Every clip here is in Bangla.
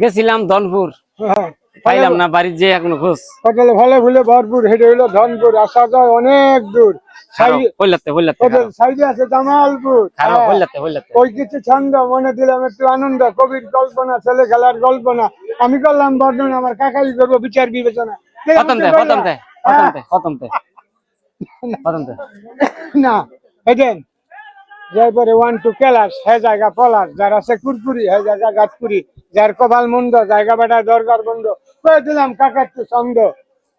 গেছিলাম ধনপুর, পাইলাম না, বাড়ির যে এখনো খোঁজ। পটলে ফলে ফুলে ভরপুর, হেঁটে হইলো ধনপুর, আসা যায় অনেক দূর। সাইডে আছে জামালপুর, ওই কিছু ছন্দ মনে দিলাম একটু আনন্দ, কবির কল্পনা, ছেলে খেলার কল্পনা। আমি করলাম বর্ণনা, আমার কাকাই করবো বিচার বিবেচনা। না হেঁটেন যারপরে 1 2 কেলাস হে জায়গা পলাশ, যার আছে কুরকুরি হে জায়গা গাছপুরি, যার কপাল মন্দ জায়গা বেটা দরকার বন্ধ করে দিলাম কাকা একটু ছন্দ।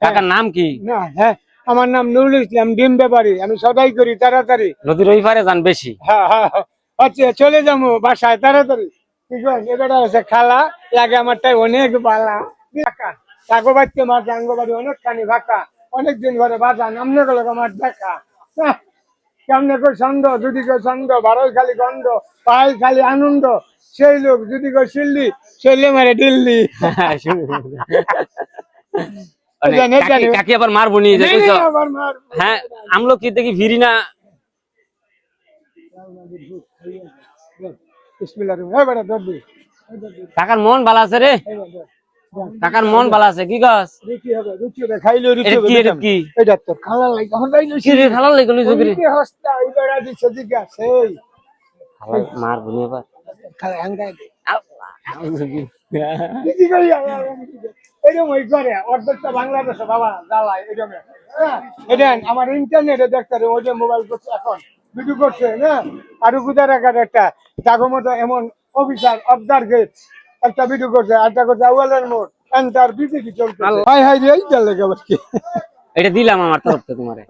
কাকার নাম কি? না হ্যাঁ, আমার নাম নুরুল ইসলাম, ডিম ব্যাপারী। আমি সদাই করি তাড়াতাড়ি, নদীর ওই পারে যান বেশি। হ্যাঁ হ্যাঁ আচ্ছা, চলে যাবো বাসায় তাড়াতাড়ি। ঠিক আছে, এবারে আছে খালা লাগে আমারটাই অনেক বালা কাকো বাড়তে মাছ আঙ্গবাড়ি অনেকখানি ফাঁকা, অনেকদিন ঘরে বাজান আমনে গেল আমার দেখা। কেমনে কই ছন্দ, যদি কেউ ছন্দ বারোই খালি গন্ধ, পাই খালি আনন্দ, সেই লোক যদি কেউ শিল্লি শৈলে মারে দিল্লি। কাকি আবার মারবো নি? হ্যাঁ, আমলো কি দেখি ভিড়ি না। কাকার মন ভালো আছে রে, কাকার মন ভালো আছে। কি গাছ বাংলাদেশে বাবা জ্বালায় আমার ইন্টারনেটে দেখতে ওই যে মোবাইল করছে এখন ভিডিও করছে না, আর গুজার একটা জাগো মতো এমন অফিসার অবদার গেট একটা ভিডিও করছে, একটা করছে আউয়ালের মোড় এন্টার বিজেপি চলছে। হাই হাই রে, এইটা লেগে এটা দিলাম আমার তরফ থেকে তোমারে।